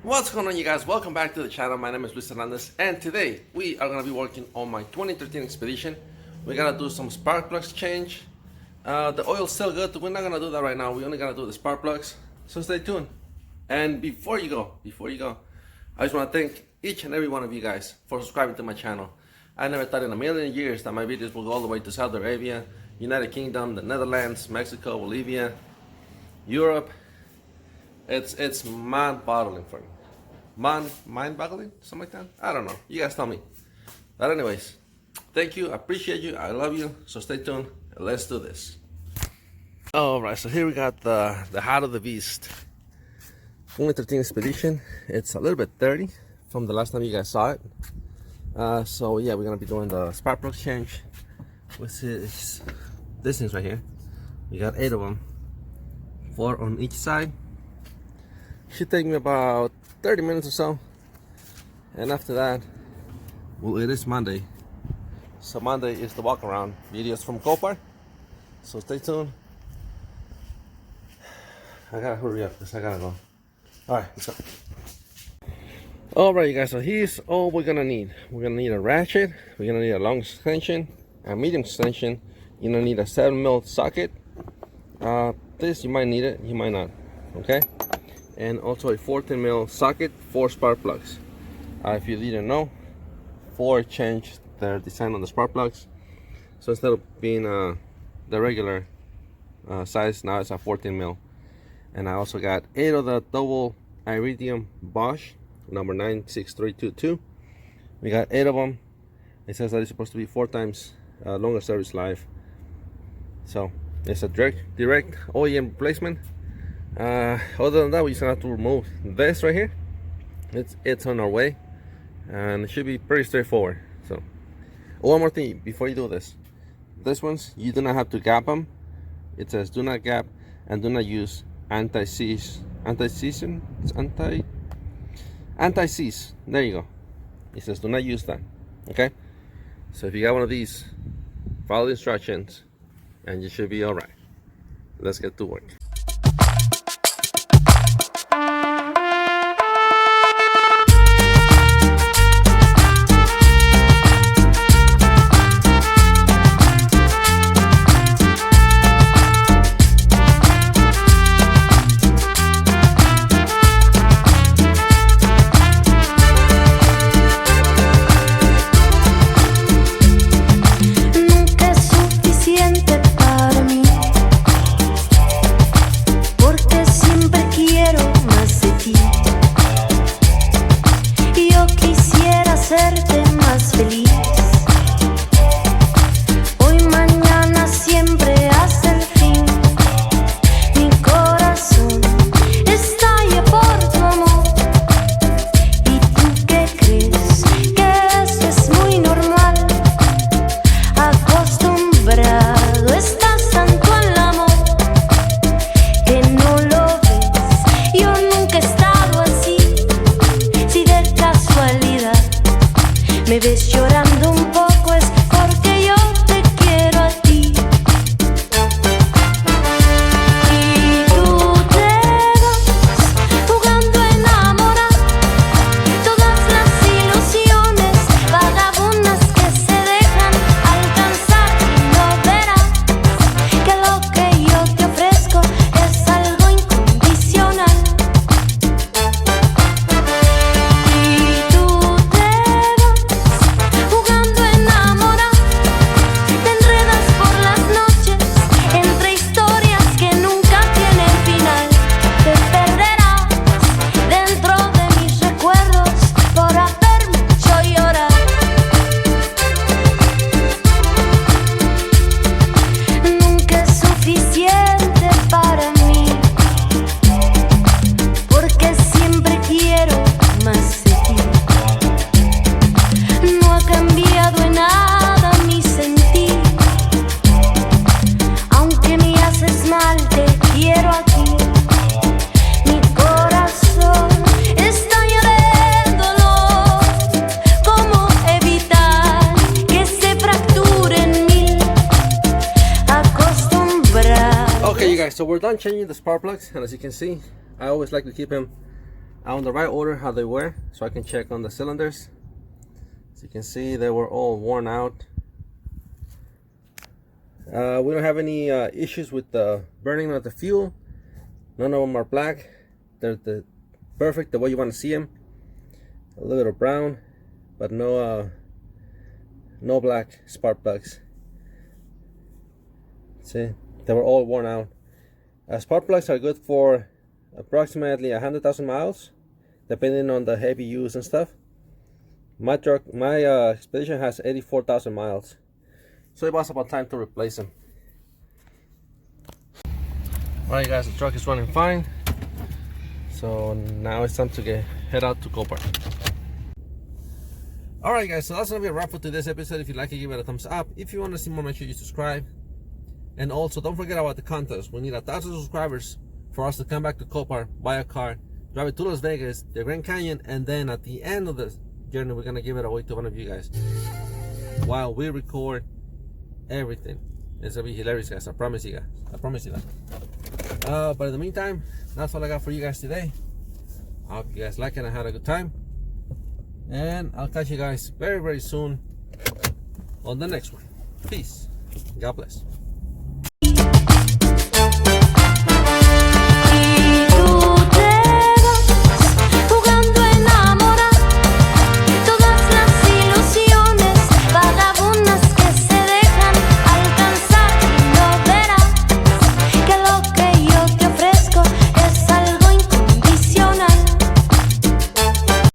What's going on, you guys? Welcome back to the channel. My name is Luis Hernandez, and today we are going to be working on my 2013 Expedition. We're going to do some spark plugs change. The oil's still good. We're not going to do that right now. We're only going to do the spark plugs. So stay tuned. And before you go, I just want to thank each and every one of you guys for subscribing to my channel. I never thought in a million years that my videos will go all the way to Saudi Arabia, United Kingdom, the Netherlands, Mexico, Bolivia, Europe. It's mind-boggling for me. Mind-boggling? Something like that? I don't know. You guys tell me. But anyways, thank you. I appreciate you. I love you. So stay tuned. Let's do this. Alright, so here we got the Heart of the Beast 2013 Expedition. It's a little bit dirty from the last time you guys saw it. So yeah, we're going to be doing the spark plug change. Which is this things right here. We got 8 of them. 4 on each side. Should take me about 30 minutes or so, and after that, well, it is Monday, so Monday is the walk around videos from Copar, so stay tuned. I gotta hurry up because I gotta go. Alright, let's go. Alright, you guys, so here's all we're gonna need. We're gonna need a ratchet, we're gonna need a long extension, a medium extension, you're gonna need a 7mm socket. This you might need it, you might not, okay? And also a 14mm socket, 4 spark plugs. If you didn't know, 4 changed their design on the spark plugs, so instead of being the regular size, now it's a 14mm. And I also got 8 of the double iridium Bosch number 96322. We got 8 of them. It says that it's supposed to be 4 times longer service life, so it's a direct OEM replacement. Other than that, we just have to remove this right here. It's on our way, and it should be pretty straightforward. So one more thing before you do this ones, you do not have to gap them. It says do not gap and do not use anti-seize. Anti-seize, there you go. It says do not use that. Okay, so if you got one of these, follow the instructions and you should be all right. Let's get to work. Me ves llorando un poco es porque yo te quiero a ti. Y tú te vas jugando a enamorar todas las ilusiones vagabundas que se dejan alcanzar. Y no verás que lo que yo te ofrezco es algo incondicional. So we're done changing the spark plugs, and as you can see, I always like to keep them on the right order how they were, so I can check on the cylinders. As you can see, they were all worn out. We don't have any issues with the burning of the fuel. None of them are black. They're perfect the way you want to see them. A little bit of brown, but no black spark plugs. See, they were all worn out. Spark plugs are good for approximately 100,000 miles, depending on the heavy use and stuff. My Expedition has 84,000 miles, so it was about time to replace them. Alright guys, the truck is running fine, so now it's time to head out to Copart. Alright guys, so that's gonna be a wrap for today's episode. If you like it, give it a thumbs up. If you want to see more, make sure you subscribe. And also, don't forget about the contest. We need 1,000 subscribers for us to come back to Copart, buy a car, drive it to Las Vegas, the Grand Canyon, and then at the end of the journey, we're gonna give it away to one of you guys while we record everything. It's gonna be hilarious, guys. I promise you guys. I promise you that. But in the meantime, that's all I got for you guys today. I hope you guys like it and had a good time. And I'll catch you guys very, very soon on the next one. Peace. God bless.